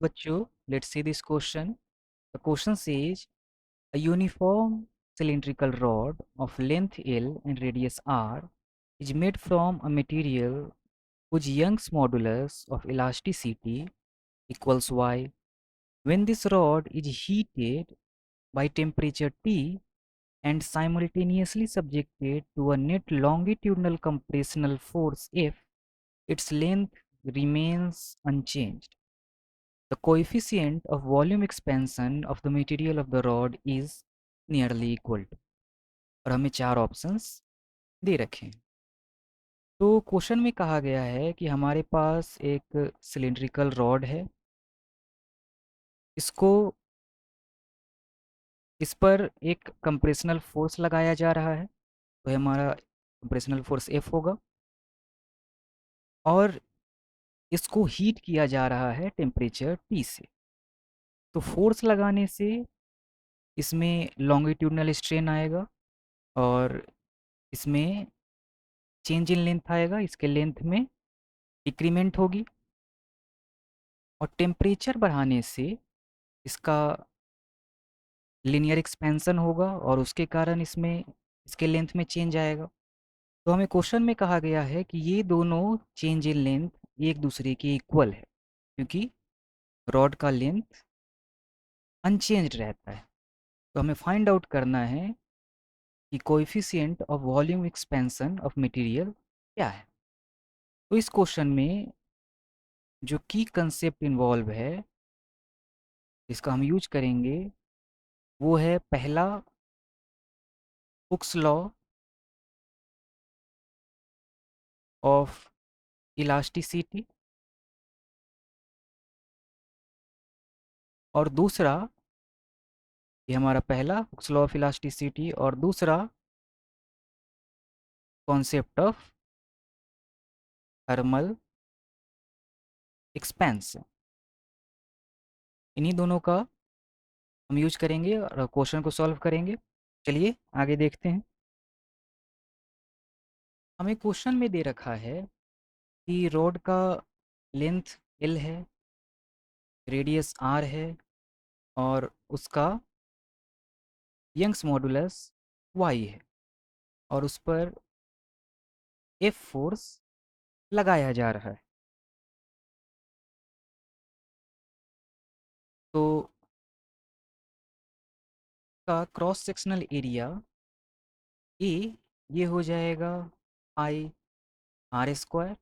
Bachcho, let's see this question. The question says a uniform cylindrical rod of length L and radius R is made from a material whose Young's modulus of elasticity equals Y. When this rod is heated by temperature T and simultaneously subjected to a net longitudinal compressional force F, its length remains unchanged. The coefficient of volume expansion of the material of the rod is nearly equal to। और हमें चार options दे रखे हैं। तो question में कहा गया है कि हमारे पास एक सिलिंड्रिकल रॉड है, इसको इस पर एक कंप्रेशनल फोर्स लगाया जा रहा है, तो ये हमारा कंप्रेशनल फोर्स एफ होगा, और इसको हीट किया जा रहा है टेम्परेचर टी से। तो फोर्स लगाने से इसमें लॉन्गिट्यूडनल स्ट्रेन आएगा और इसमें चेंज इन लेंथ आएगा, इसके लेंथ में डिक्रीमेंट होगी, और टेम्परेचर बढ़ाने से इसका लीनियर एक्सपेंशन होगा और उसके कारण इसमें इसके लेंथ में चेंज आएगा। तो हमें क्वेश्चन में कहा गया है कि ये दोनों चेंज इन लेंथ एक दूसरे के इक्वल है, क्योंकि रॉड का लेंथ अनचेंज्ड रहता है। तो हमें फाइंड आउट करना है कि coefficient of volume expansion of material क्या है। तो इस क्वेश्चन में जो की कंसेप्ट इन्वॉल्व है, इसका हम यूज करेंगे, वो है पहला हुक्स लॉ ऑफ इलास्टिसिटी, और दूसरा, ये हमारा पहला हुक्स लॉ ऑफ इलास्टिसिटी, और दूसरा कॉन्सेप्ट ऑफ थर्मल एक्सपेंशन। इन्हीं दोनों का हम यूज करेंगे और क्वेश्चन को सॉल्व करेंगे। चलिए आगे देखते हैं। हमें क्वेश्चन में दे रखा है कि रॉड का लेंथ एल है, रेडियस आर है, और उसका यंग्स मॉडुलस वाई है, और उस पर एफ फोर्स लगाया जा रहा है। तो का क्रॉस सेक्शनल एरिया ए ये हो जाएगा आई आर स्क्वायर।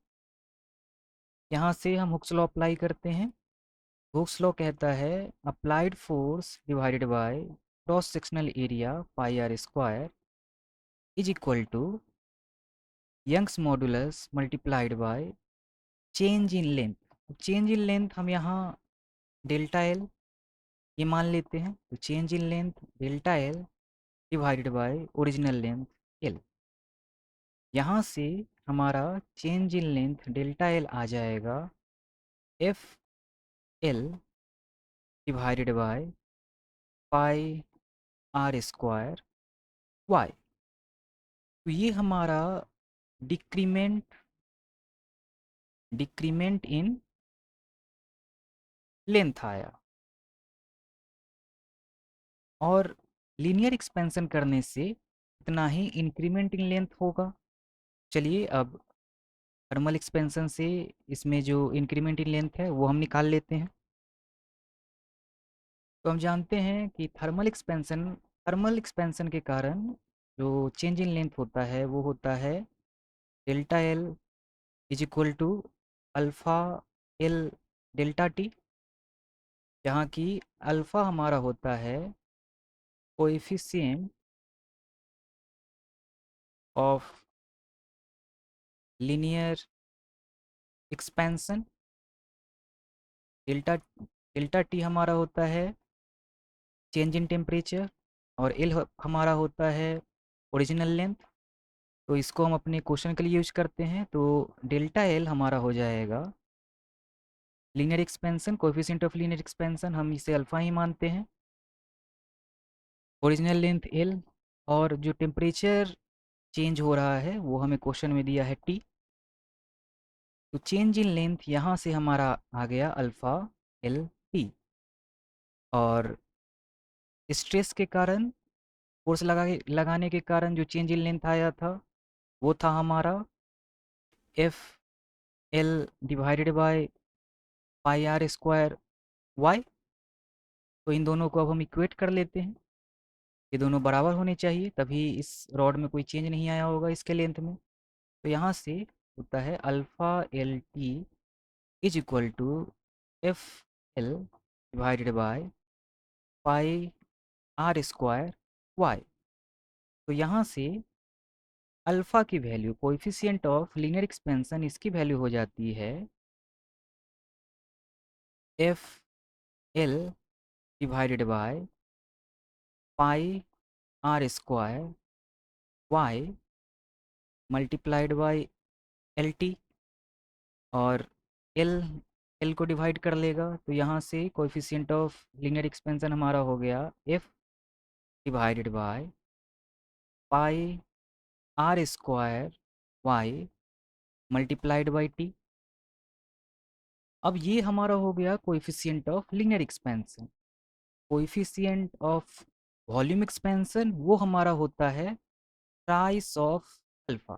यहाँ से हम हुक्स लॉ अप्लाई करते हैं। हुक्स लॉ कहता है applied force divided by cross sectional area pi r square is equal to Young's modulus multiplied by change in length. Change in length हम यहाँ delta L ये मान लेते हैं, तो change in length delta L divided by original length L. यहाँ से हमारा change in length delta L आ जाएगा F L divided by pi r square Y. तो ये हमारा डिक्रीमेंट डिक्रीमेंट इन लेंथ आया, और लीनियर एक्सपेंशन करने से इतना ही इंक्रीमेंट इन लेंथ होगा। चलिए अब थर्मल एक्सपेंशन से इसमें जो इंक्रीमेंट इन लेंथ है वो हम निकाल लेते हैं। तो हम जानते हैं कि थर्मल एक्सपेंशन के कारण जो चेंज इन लेंथ होता है वो होता है delta L is equal to alpha L delta T, जहाँ की अल्फ़ा हमारा होता है coefficient of linear expansion, delta delta T हमारा होता है चेंज इन टेम्परेचर, और एल हमारा होता है ओरिजिनल लेंथ। तो इसको हम अपने क्वेश्चन के लिए यूज करते हैं। तो डेल्टा एल हमारा हो जाएगा linear expansion, coefficient of linear expansion हम इसे अल्फा ही मानते हैं, ओरिजिनल लेंथ एल, और जो टेम्परेचर चेंज हो रहा है वो हमें क्वेश्चन में दिया है टी। तो चेंज इन लेंथ यहाँ से हमारा आ गया अल्फ़ा एल टी। और स्ट्रेस के कारण, फोर्स लगाने के कारण जो चेंज इन लेंथ आया था वो था हमारा F L divided by pi r square Y. तो इन दोनों को अब हम इक्वेट कर लेते हैं। ये दोनों बराबर होने चाहिए, तभी इस रॉड में कोई चेंज नहीं आया होगा इसके लेंथ में। तो यहाँ से होता है alpha L T is equal to F L divided by pi r square Y. तो यहाँ से अल्फ़ा की value, coefficient of linear expansion, इसकी वैल्यू हो जाती है F L divided by pi r square Y multiplied by L T. और L L को डिवाइड कर लेगा, तो यहाँ से कोएफिशिएंट ऑफ लीनियर एक्सपेंशन हमारा हो गया F divided by pi r square Y multiplied by T. अब ये हमारा हो गया coefficient of linear expansion. Coefficient of volume expansion वो हमारा होता है प्राइस ऑफ अल्फा।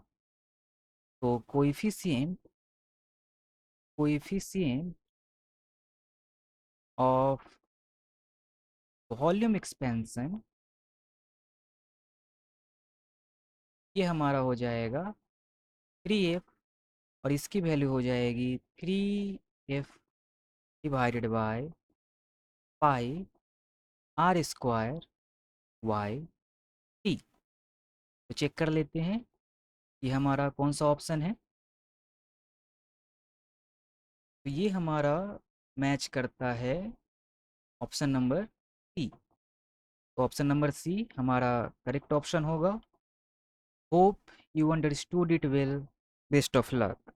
तो कोएफिशिएंट ऑफ वॉल्यूम एक्सपेंशन ये हमारा हो जाएगा 3f, और इसकी वैल्यू हो जाएगी 3f divided by pi r square Y T. तो चेक कर लेते हैं ये हमारा कौन सा ऑप्शन है। तो ये हमारा मैच करता है ऑप्शन नंबर सी। तो ऑप्शन नंबर सी हमारा करेक्ट ऑप्शन होगा। Hope you understood it well. Best of luck.